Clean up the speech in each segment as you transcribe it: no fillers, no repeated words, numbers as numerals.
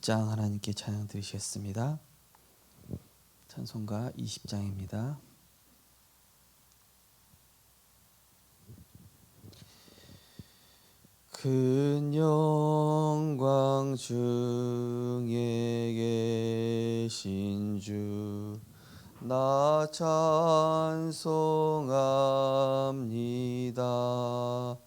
20장 하나님께 찬양 드리시겠습니다. 찬송가 20장입니다. 큰 영광 중에 계신 주 나 찬송합니다.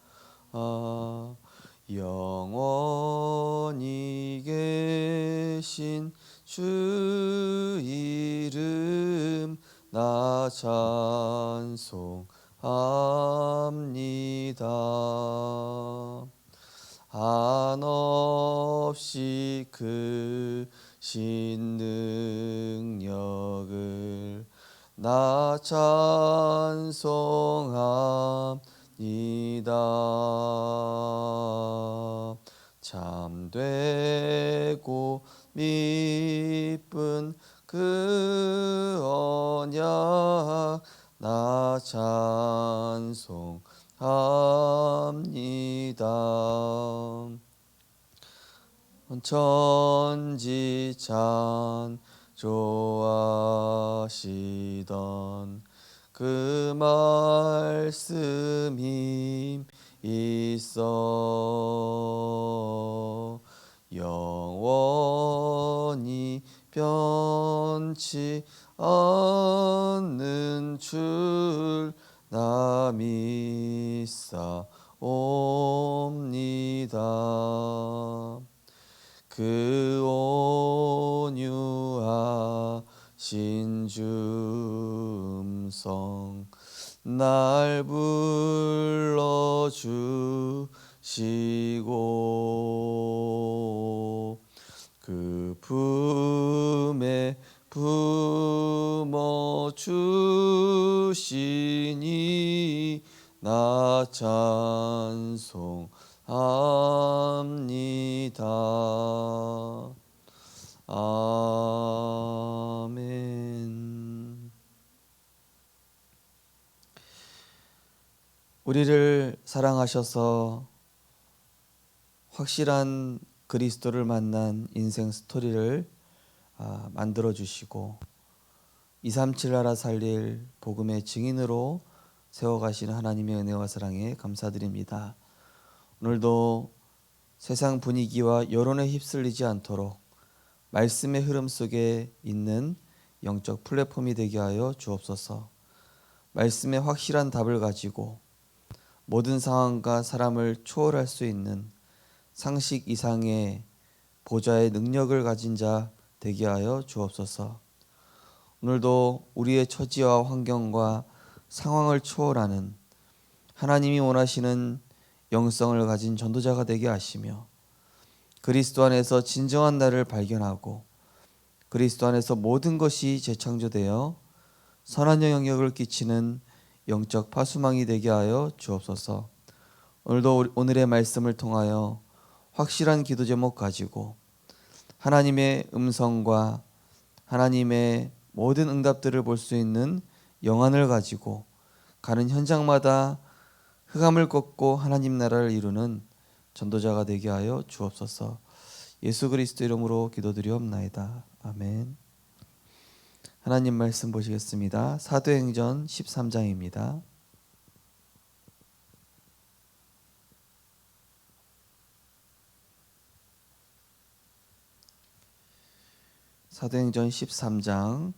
영원히 계신 주 이름 나 찬송합니다. 한없이 크신 능력을 나 찬송합니다. 참되고 미쁜 그 언약 나 찬송합니다. 천지 찬조하시던 그 말씀이 있어 영원히 변치 않는 줄 나 믿사옵니다. 그 온유하신 주 음성 날 불러주시고 그 품에 품어주시니 나 찬송합니다. 아멘. 우리를 사랑하셔서 확실한 그리스도를 만난 인생 스토리를 만들어 주시고 237 나라 살릴 복음의 증인으로 세워가시는 하나님의 은혜와 사랑에 감사드립니다. 오늘도 세상 분위기와 여론에 휩쓸리지 않도록 말씀의 흐름 속에 있는 영적 플랫폼이 되게 하여 주옵소서. 말씀의 확실한 답을 가지고 모든 상황과 사람을 초월할 수 있는 상식 이상의 보좌의 능력을 가진 자 되게 하여 주옵소서. 오늘도 우리의 처지와 환경과 상황을 초월하는 하나님이 원하시는 영성을 가진 전도자가 되게 하시며 그리스도 안에서 진정한 나를 발견하고 그리스도 안에서 모든 것이 재창조되어 선한 영향력을 끼치는 영적 파수망이 되게 하여 주옵소서. 오늘도 오늘의 말씀을 통하여 확실한 기도 제목 가지고 하나님의 음성과 하나님의 모든 응답들을 볼 수 있는 영안을 가지고 가는 현장마다 흑암을 꺾고 하나님 나라를 이루는 전도자가 되게 하여 주옵소서. 예수 그리스도 이름으로 기도드리옵나이다. 아멘. 하나님 말씀 보시겠습니다. 사도행전 13장입니다. 사도행전 13장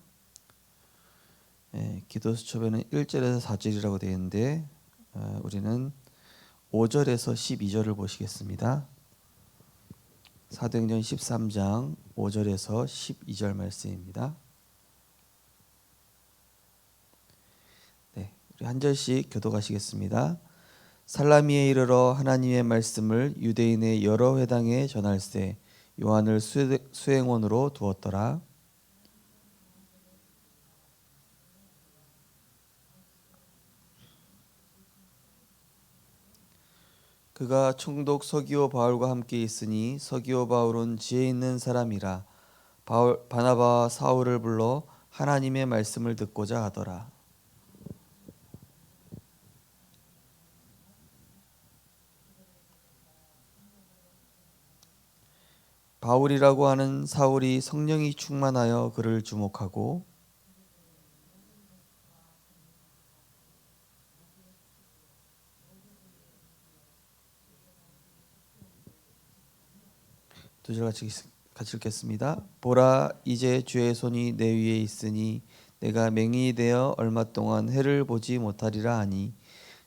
기도 수첩에는 1절에서 4절이라고 되어 있는데 우리는 5절에서 12절을 보시겠습니다. 사도행전 13장 5절에서 12절 말씀입니다. 우리 한 절씩 교독하시겠습니다. 살라미에 이르러 하나님의 말씀을 유대인의 여러 회당에 전할세 요한을 수행원으로 두었더라. 그가 총독 서기오 바울과 함께 있으니 서기오 바울은 지혜 있는 사람이라 바나바와 사울을 불러 하나님의 말씀을 듣고자 하더라. 바울이라고 하는 사울이 성령이 충만하여 그를 주목하고 두 절 같이 읽겠습니다. 보라, 이제 주의 손이 내 위에 있으니 내가 맹인이 되어 얼마 동안 해를 보지 못하리라 하니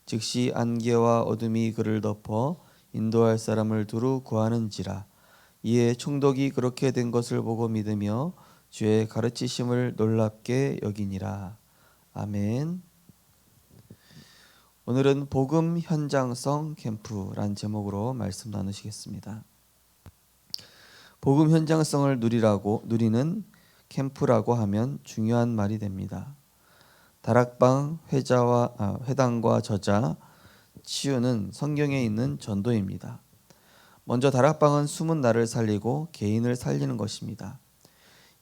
즉시 안개와 어둠이 그를 덮어 인도할 사람을 두루 구하는지라. 이에 총독이 그렇게 된 것을 보고 믿으며 주의 가르치심을 놀랍게 여기니라. 아멘. 오늘은 복음 현장성 캠프란 제목으로 말씀 나누시겠습니다. 복음 현장성을 누리는 캠프라고 하면 중요한 말이 됩니다. 다락방, 회당과 저자, 치유는 성경에 있는 전도입니다. 먼저 다락방은 숨은 나를 살리고 개인을 살리는 것입니다.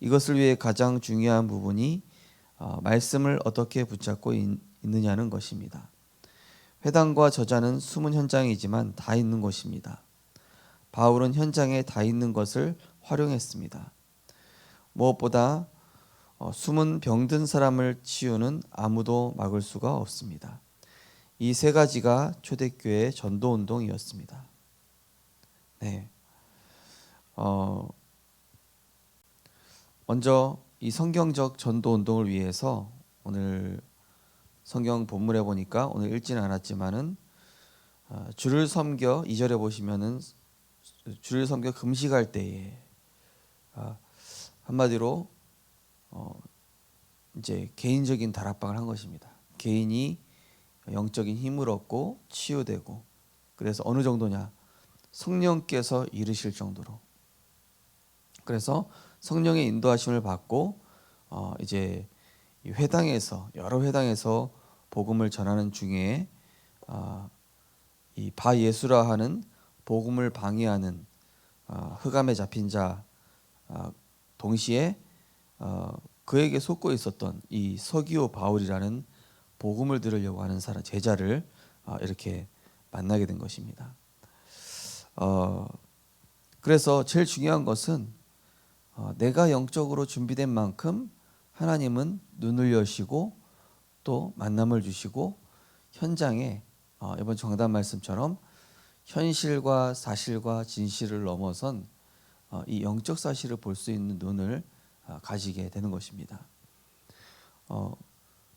이것을 위해 가장 중요한 부분이 말씀을 어떻게 붙잡고 있느냐는 것입니다. 회당과 저자는 숨은 현장이지만 다 있는 곳입니다. 바울은 현장에 다 있는 것을 활용했습니다. 무엇보다 숨은 병든 사람을 치유는 아무도 막을 수가 없습니다. 이 세 가지가 초대교회 전도운동이었습니다. 네. 먼저 이 성경적 전도운동을 위해서 오늘 성경 본문에 보니까 오늘 읽지는 않았지만은 주를 섬겨 2절에 보시면은 주를 섬겨 금식할 때에 한마디로 이제 개인적인 다락방을 한 것입니다. 개인이 영적인 힘을 얻고 치유되고, 그래서 어느 정도냐, 성령께서 이르실 정도로. 그래서 성령의 인도하심을 받고 이제 여러 회당에서 복음을 전하는 중에 이 바예수라 하는 복음을 방해하는 흑암에 잡힌 자, 동시에 그에게 속고 있었던 이 서기오 바울이라는 복음을 들으려고 하는 제자를 이렇게 만나게 된 것입니다. 그래서 제일 중요한 것은 내가 영적으로 준비된 만큼 하나님은 눈을 여시고 또 만남을 주시고 현장에 이번 정답 말씀처럼 현실과 사실과 진실을 넘어선 이 영적 사실을 볼 수 있는 눈을 가지게 되는 것입니다.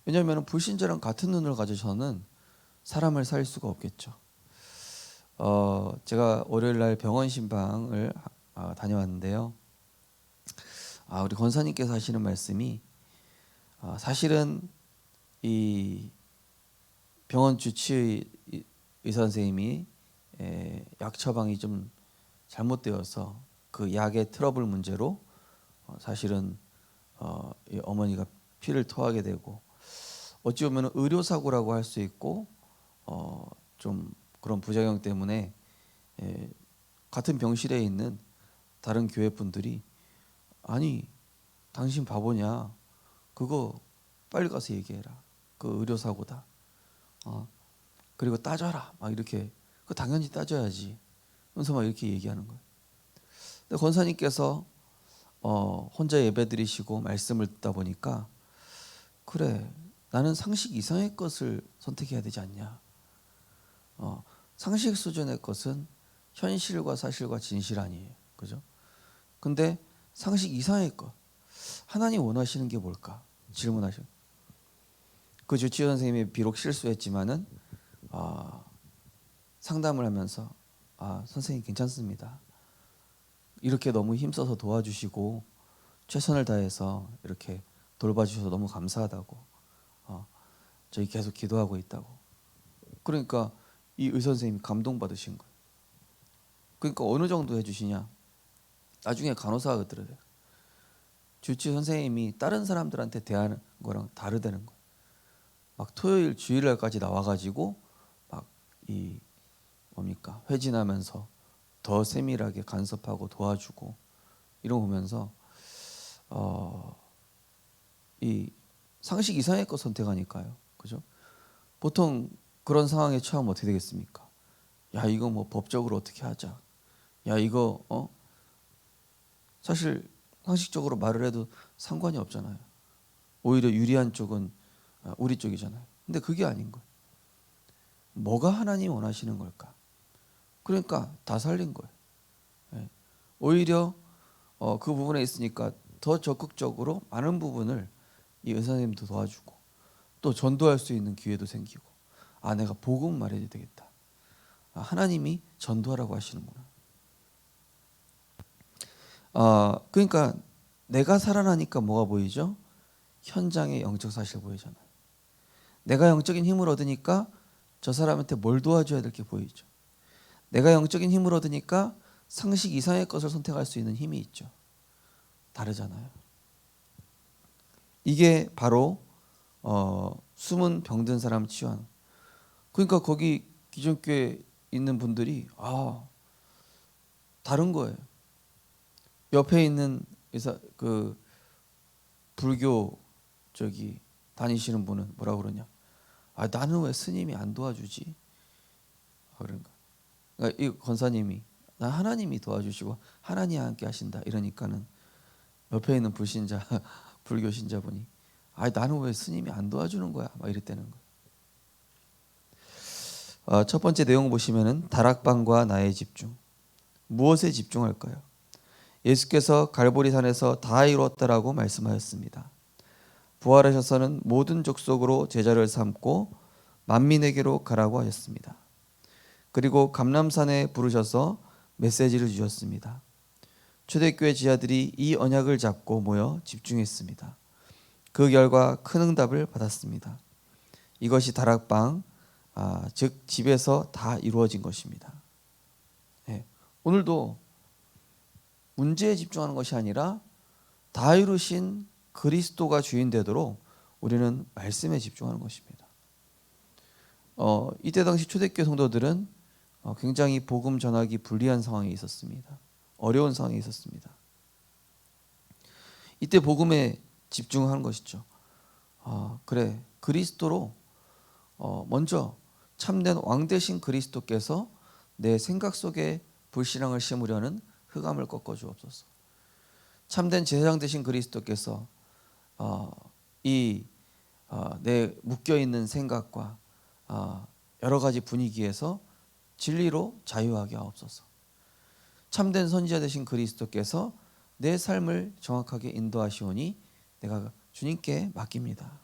왜냐하면 불신자랑 같은 눈을 가져서는 사람을 살릴 수가 없겠죠. 제가 월요일 날 병원 신방을 다녀왔는데요. 우리 권사님께서 하시는 말씀이 사실은 이 병원 주치의 의사 선생님이 약 처방이 좀 잘못되어서 그 약의 트러블 문제로 사실은 이 어머니가 피를 토하게 되고, 어찌 보면 의료사고라고 할 수 있고 좀 그런 부작용 때문에 같은 병실에 있는 다른 교회 분들이 아니 당신 바보냐, 그거 빨리 가서 얘기해라, 그 의료사고다, 그리고 따져라, 막 이렇게. 그 당연히 따져야지 그래서 막 이렇게 얘기하는 거예요. 근데 권사님께서 혼자 예배드리시고 말씀을 듣다 보니까, 그래, 나는 상식 이상의 것을 선택해야 되지 않냐. 상식 수준의 것은 현실과 사실과 진실 아니에요, 그죠? 근데 상식 이상의 것, 하나님 원하시는 게 뭘까 질문하셔. 그 주치의 선생님이 비록 실수했지만은 상담을 하면서 선생님 괜찮습니다, 이렇게 너무 힘써서 도와주시고 최선을 다해서 이렇게 돌봐주셔서 너무 감사하다고, 저희 계속 기도하고 있다고. 그러니까 이 의사 선생님이 감동받으신 거예요. 그러니까 어느 정도 해주시냐, 나중에 간호사가 들어요. 주치의 선생님이 다른 사람들한테 대하는 거랑 다르다는 거예요. 막 토요일 주일날까지 나와가지고 막 이 뭡니까 회진하면서 더 세밀하게 간섭하고 도와주고 이런 거 보면서 이 상식 이상의 거 선택하니까요, 그죠? 보통 그런 상황에 처하면 어떻게 되겠습니까? 야, 이거 뭐 법적으로 어떻게 하자. 야, 이거 사실 상식적으로 말을 해도 상관이 없잖아요. 오히려 유리한 쪽은 우리 쪽이잖아요. 근데 그게 아닌 거예요. 뭐가 하나님이 원하시는 걸까? 그러니까 다 살린 거예요. 예. 오히려 그 부분에 있으니까 더 적극적으로 많은 부분을 이 의사님도 도와주고 또 전도할 수 있는 기회도 생기고, 내가 복음 말해야 되겠다. 하나님이 전도하라고 하시는구나. 그러니까 내가 살아나니까 뭐가 보이죠? 현장의 영적 사실 보이잖아요. 내가 영적인 힘을 얻으니까 저 사람한테 뭘 도와줘야 될 게 보이죠. 내가 영적인 힘을 얻으니까 상식 이상의 것을 선택할 수 있는 힘이 있죠. 다르잖아요. 이게 바로 숨은 병든 사람 치유하는. 그러니까 거기 기존교회 있는 분들이 다른 거예요. 옆에 있는 그 불교 다니시는 분은 뭐라 그러냐? 나는 왜 스님이 안 도와주지? 그러니까 이 권사님이 나 하나님이 도와주시고 하나님이 함께 하신다 이러니까는 옆에 있는 불신자 불교 신자분이 나는 왜 스님이 안 도와주는 거야? 막 이랬다는 거예요. 첫 번째 내용 보시면은 다락방과 나의 집중. 무엇에 집중할까요? 예수께서 갈보리산에서 다 이루었다라고 말씀하였습니다. 부활하셔서는 모든 족속으로 제자를 삼고 만민에게로 가라고 하셨습니다. 그리고 감람산에 부르셔서 메시지를 주셨습니다. 초대교회 지하들이 이 언약을 잡고 모여 집중했습니다. 그 결과 큰 응답을 받았습니다. 이것이 다락방, 즉 집에서 다 이루어진 것입니다. 오늘도 문제에 집중하는 것이 아니라 다 이루신 그리스도가 주인 되도록 우리는 말씀에 집중하는 것입니다. 이때 당시 초대교회 성도들은 굉장히 복음 전하기 불리한 상황에 있었습니다. 어려운 상황에 있었습니다. 이때 복음에 집중하는 것이죠. 그래, 그리스도로 먼저 참된 왕 되신 그리스도께서 내 생각 속에 불신앙을 심으려는 흑암을 꺾어 주옵소서. 참된 제사장 되신 그리스도께서 내 묶여 있는 생각과 여러 가지 분위기에서 진리로 자유하게 하옵소서. 참된 선지자 되신 그리스도께서 내 삶을 정확하게 인도하시오니 내가 주님께 맡깁니다.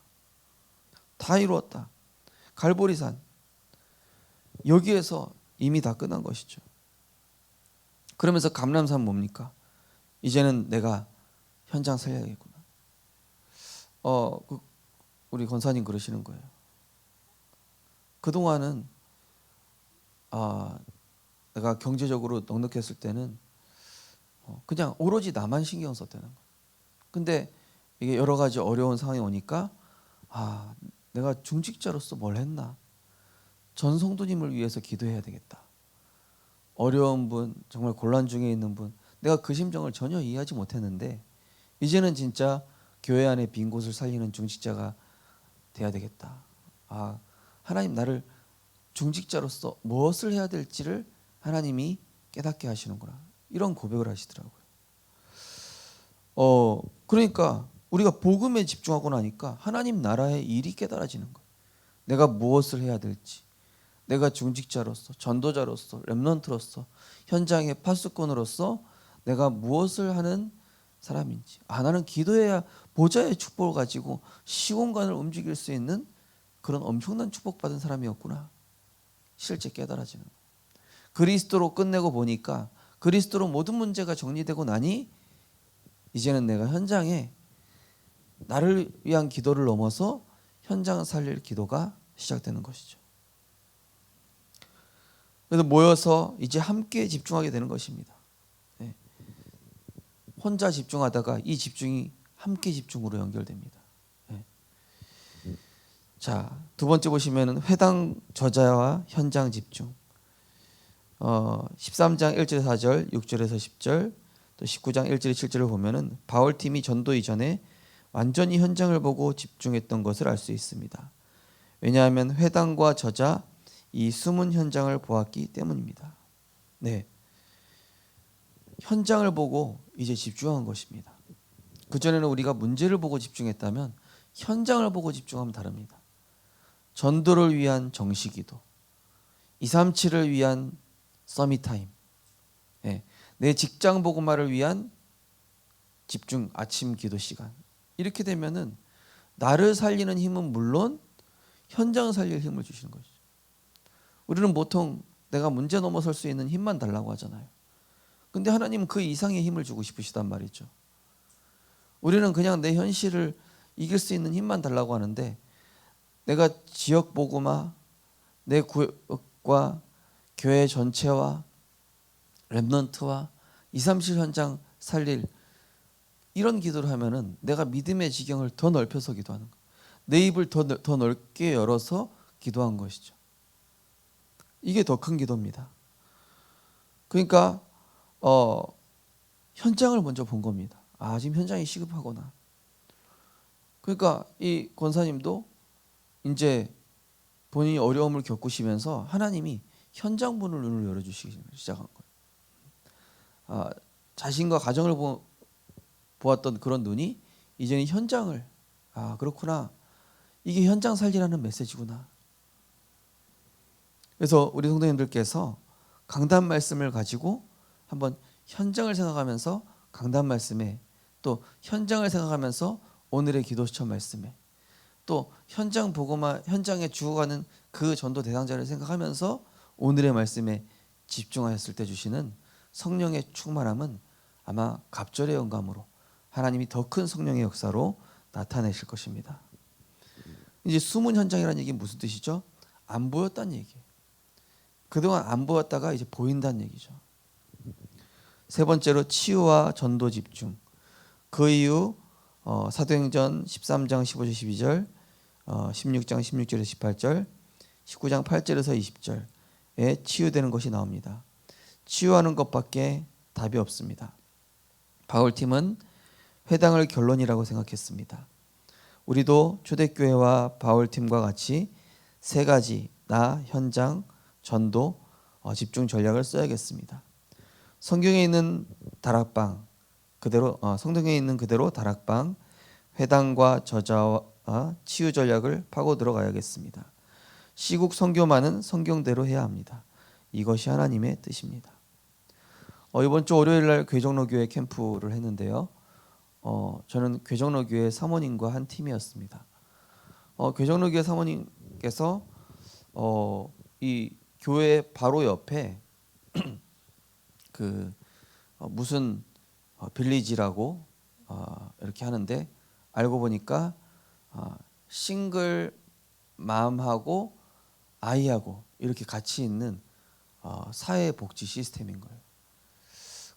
다 이루었다. 갈보리산 여기에서 이미 다 끝난 것이죠. 그러면서 감람산 뭡니까? 이제는 내가 현장 살려야겠구나. 우리 권사님 그러시는 거예요. 그동안은 내가 경제적으로 넉넉했을 때는 그냥 오로지 나만 신경 썼다는 거예요. 근데 이게 여러 가지 어려운 상황이 오니까 내가 중직자로서 뭘 했나? 전 성도님을 위해서 기도해야 되겠다. 어려운 분, 정말 곤란 중에 있는 분, 내가 그 심정을 전혀 이해하지 못했는데 이제는 진짜 교회 안에 빈 곳을 살리는 중직자가 돼야 되겠다. 하나님 나를 중직자로서 무엇을 해야 될지를 하나님이 깨닫게 하시는구나. 이런 고백을 하시더라고요. 그러니까 우리가 복음에 집중하고 나니까 하나님 나라의 일이 깨달아지는 거예요. 내가 무엇을 해야 될지, 내가 중직자로서, 전도자로서, 렘넌트로서, 현장의 파수꾼으로서 내가 무엇을 하는 사람인지. 나는 기도해야 보좌의 축복을 가지고 시공간을 움직일 수 있는 그런 엄청난 축복받은 사람이었구나. 실제 깨달아지는 거예요. 그리스도로 끝내고 보니까 그리스도로 모든 문제가 정리되고 나니 이제는 내가 현장에 나를 위한 기도를 넘어서 현장을 살릴 기도가 시작되는 것이죠. 그래서 모여서 이제 함께 집중하게 되는 것입니다. 혼자 집중하다가 이 집중이 함께 집중으로 연결됩니다. 자, 두 번째 보시면은 회당 저자와 현장 집중. 13장 1절에서 4절, 6절에서 10절, 또 19장 1절에서 7절을 보면은 바울 팀이 전도 이전에 완전히 현장을 보고 집중했던 것을 알 수 있습니다. 왜냐하면 회당과 저자 이 숨은 현장을 보았기 때문입니다. 현장을 보고 이제 집중한 것입니다. 그전에는 우리가 문제를 보고 집중했다면 현장을 보고 집중하면 다릅니다. 전도를 위한 정시기도, 237을 위한 서밋타임, 내 직장 복음화를 위한 집중 아침 기도 시간. 이렇게 되면은 나를 살리는 힘은 물론 현장 살릴 힘을 주시는 것이죠. 우리는 보통 내가 문제 넘어설 수 있는 힘만 달라고 하잖아요. 근데 하나님은 그 이상의 힘을 주고 싶으시단 말이죠. 우리는 그냥 내 현실을 이길 수 있는 힘만 달라고 하는데, 내가 지역 복음화, 내 구역과 교회 전체와 렘넌트와 237 현장 살릴 이런 기도를 하면은 내가 믿음의 지경을 더 넓혀서 기도하는 거예요. 내 입을 더 넓게 열어서 기도한 것이죠. 이게 더 큰 기도입니다. 그러니까 현장을 먼저 본 겁니다. 지금 현장이 시급하구나. 그러니까 이 권사님도 이제 본인이 어려움을 겪으시면서 하나님이 현장 보는 눈을 열어주시기 시작한 거예요. 자신과 가정을 보았던 그런 눈이 이제는 현장을, 그렇구나, 이게 현장 살리라는 메시지구나. 그래서 우리 성도님들께서 강단 말씀을 가지고 한번 현장을 생각하면서 강단 말씀에, 또 현장을 생각하면서 오늘의 기도 시청 말씀에, 또 현장 복음화 현장에 죽어가는 그 전도 대상자를 생각하면서 오늘의 말씀에 집중하였을 때 주시는 성령의 충만함은 아마 갑절의 영감으로 하나님이 더 큰 성령의 역사로 나타내실 것입니다. 이제 숨은 현장이라는 얘기는 무슨 뜻이죠? 안 보였다는 얘기예요. 그동안 안 보였다가 이제 보인다는 얘기죠. 세 번째로 치유와 전도 집중. 그 이후 사도행전 13장 15절 12절, 16장 16절에서 18절, 19장 8절에서 20절에 치유되는 것이 나옵니다. 치유하는 것밖에 답이 없습니다. 바울팀은 회당을 결론이라고 생각했습니다. 우리도 초대교회와 바울팀과 같이 세 가지 나, 현장, 전도, 집중 전략을 써야겠습니다. 성경에 있는 다락방 그대로, 성경에 있는 그대로 다락방, 회당과 저자와 치유 전략을 파고 들어가야겠습니다. 시국 선교만은 성경대로 해야 합니다. 이것이 하나님의 뜻입니다. 이번 주 월요일 날 괴정로교회 캠프를 했는데요. 저는 괴정로교회 사모님과 한 팀이었습니다. 괴정로교회 사모님께서 이 교회 바로 옆에 무슨 빌리지라고 이렇게 하는데, 알고 보니까 싱글 맘하고 아이하고 이렇게 같이 있는 사회복지 시스템인 거예요.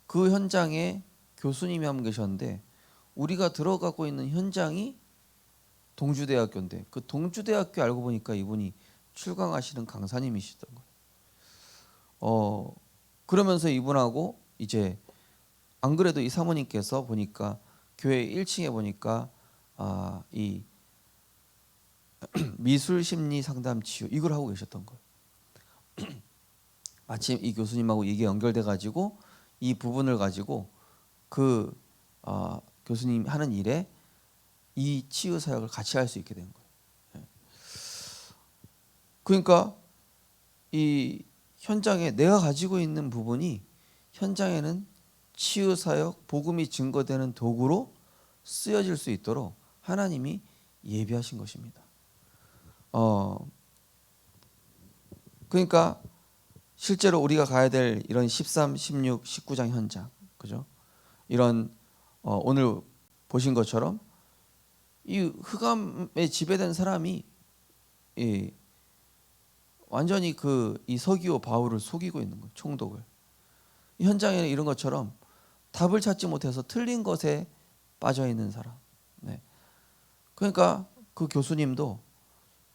그 현장에 교수님이 한 분 계셨는데, 우리가 들어가고 있는 현장이 동주대학교인데, 그 동주대학교 알고 보니까 이분이 출강하시는 강사님이시던 거예요. 그러면서 이분하고 이제 안 그래도 이 사모님께서 보니까 교회 1층에 보니까 이 미술 심리 상담 치유 이걸 하고 계셨던 거예요. 마침 이 교수님하고 이게 연결돼 가지고 이 부분을 가지고 그 교수님 하는 일에 이 치유 사역을 같이 할 수 있게 된 거예요. 그러니까 이 현장에 내가 가지고 있는 부분이 현장에는 치유 사역, 복음이 증거되는 도구로 쓰여질 수 있도록 하나님이 예비하신 것입니다. 그러니까 실제로 우리가 가야 될 이런 13, 16, 19장 현장, 그죠? 이런 오늘 보신 것처럼 이 흑암에 지배된 사람이 완전히 이 서기오 바울을 속이고 있는 거예요. 총독을. 이 현장에는 이런 것처럼 답을 찾지 못해서 틀린 것에 빠져 있는 사람. 네. 그러니까 그 교수님도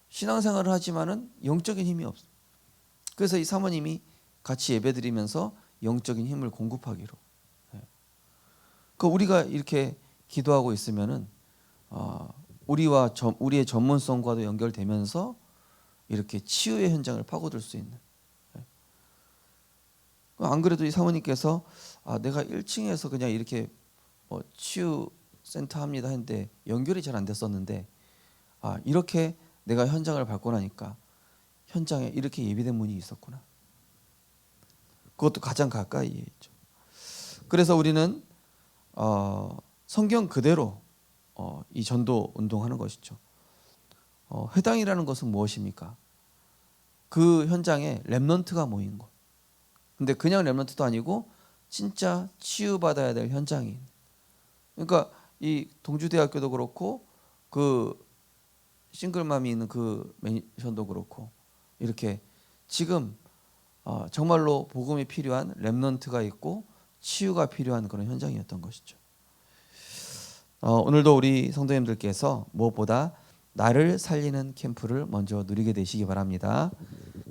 신앙생활을 하지만은 영적인 힘이 없어. 그래서 이 사모님이 같이 예배드리면서 영적인 힘을 공급하기로. 네. 우리가 이렇게 기도하고 있으면은 우리의 전문성과도 연결되면서 이렇게 치유의 현장을 파고들 수 있는. 안 그래도 이 사모님께서 내가 1층에서 그냥 이렇게 치유 센터 합니다 했는데 연결이 잘 안 됐었는데 이렇게 내가 현장을 밟고 나니까 현장에 이렇게 예비된 문이 있었구나. 그것도 가장 가까이에 있죠. 그래서 우리는 성경 그대로 이 전도 운동하는 것이죠. 회당이라는 것은 무엇입니까? 그 현장에 렘넌트가 모인 곳. 근데 그냥 렘넌트도 아니고 진짜 치유받아야 될 현장인. 그러니까 이 동주대학교도 그렇고 그 싱글맘이 있는 그 매니션도 그렇고 이렇게 지금 정말로 복음이 필요한 렘넌트가 있고 치유가 필요한 그런 현장이었던 것이죠. 오늘도 우리 성도님들께서 무엇보다 나를 살리는 캠프를 먼저 누리게 되시기 바랍니다.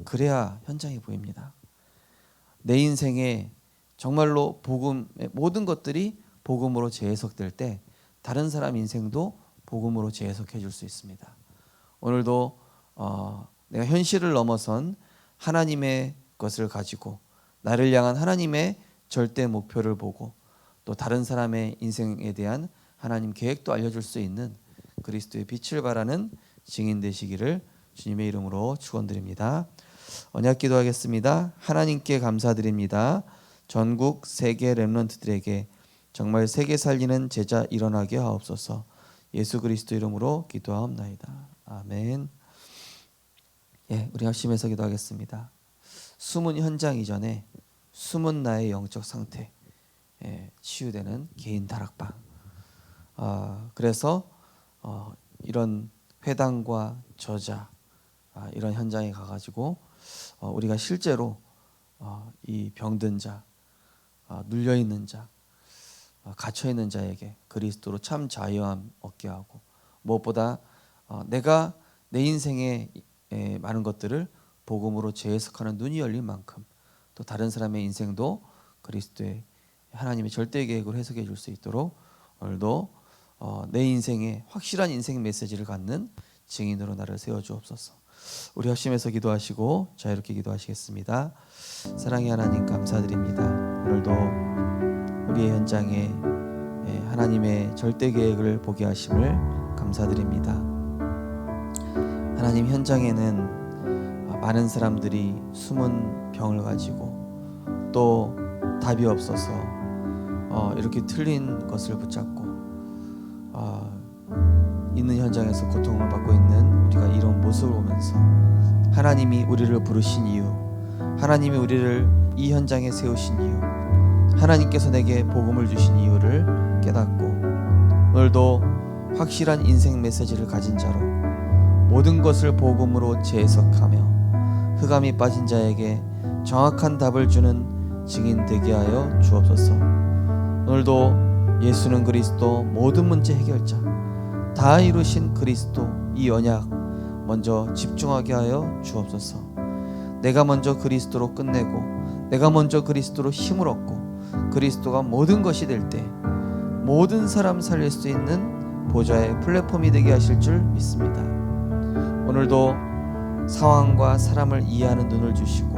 그래야 현장이 보입니다. 내 인생에 정말로 복음의 모든 것들이 복음으로 재해석될 때 다른 사람 인생도 복음으로 재해석해 줄 수 있습니다. 오늘도 내가 현실을 넘어선 하나님의 것을 가지고 나를 향한 하나님의 절대 목표를 보고 또 다른 사람의 인생에 대한 하나님 계획도 알려줄 수 있는 그리스도의 빛을 발하는 증인 되시기를 주님의 이름으로 축원드립니다. 언약 기도하겠습니다. 하나님께 감사드립니다. 전국 세계 렘넌트들에게 정말 세계 살리는 제자 일어나게 하옵소서. 예수 그리스도 이름으로 기도하옵나이다. 아멘. 우리 합심해서 기도하겠습니다. 숨은 현장 이전에 숨은 나의 영적 상태 치유되는 개인 다락방. 그래서 이런 회당과 저자 이런 현장에 가가지고 우리가 실제로 이 병든 자, 눌려 있는 자, 갇혀 있는 자에게 그리스도로 참 자유함 얻게 하고 무엇보다 내가 내 인생의 많은 것들을 복음으로 재해석하는 눈이 열린 만큼 또 다른 사람의 인생도 그리스도의 하나님의 절대 계획으로 해석해 줄 수 있도록 오늘도 내 인생에 확실한 인생 메시지를 갖는 증인으로 나를 세워주옵소서. 우리 합심해서 기도하시고 자유롭게 기도하시겠습니다. 사랑의 하나님 감사드립니다. 오늘도 우리의 현장에 하나님의 절대 계획을 보게 하심을 감사드립니다. 하나님 현장에는 많은 사람들이 숨은 병을 가지고 또 답이 없어서 이렇게 틀린 것을 붙잡고 있는 현장에서 고통을 받고 있는 우리가 이런 모습을 보면서 하나님이 우리를 부르신 이유, 하나님이 우리를 이 현장에 세우신 이유, 하나님께서 내게 복음을 주신 이유를 깨닫고 오늘도 확실한 인생 메시지를 가진 자로 모든 것을 복음으로 재해석하며 흑암이 빠진 자에게 정확한 답을 주는 증인 되게 하여 주옵소서. 오늘도 예수는 그리스도 모든 문제 해결자 다 이루신 그리스도 이 언약 먼저 집중하게 하여 주옵소서. 내가 먼저 그리스도로 끝내고 내가 먼저 그리스도로 힘을 얻고 그리스도가 모든 것이 될 때 모든 사람 살릴 수 있는 보좌의 플랫폼이 되게 하실 줄 믿습니다. 오늘도 상황과 사람을 이해하는 눈을 주시고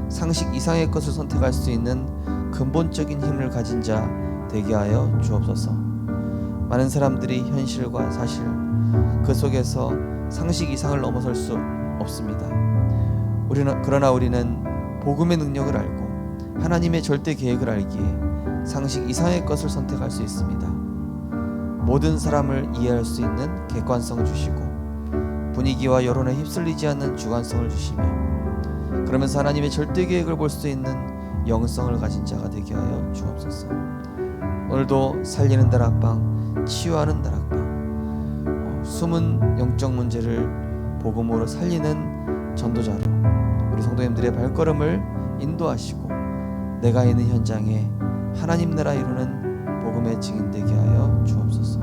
상식 이상의 것을 선택할 수 있는 근본적인 힘을 가진 자 되게 하여 주옵소서. 많은 사람들이 현실과 사실 그 속에서 상식 이상을 넘어설 수 없습니다. 그러나 우리는 복음의 능력을 알고 하나님의 절대 계획을 알기에 상식 이상의 것을 선택할 수 있습니다. 모든 사람을 이해할 수 있는 객관성 주시고 분위기와 여론에 휩쓸리지 않는 주관성을 주시며 그러면서 하나님의 절대 계획을 볼 수 있는 영성을 가진 자가 되게 하여 주옵소서. 오늘도 살리는 다락방, 치유하는 다락방, 숨은 영적 문제를 복음으로 살리는 전도자로 우리 성도님들의 발걸음을 인도하시고 내가 있는 현장에 하나님 나라 이루는 복음의 증인 되게 하여 주옵소서.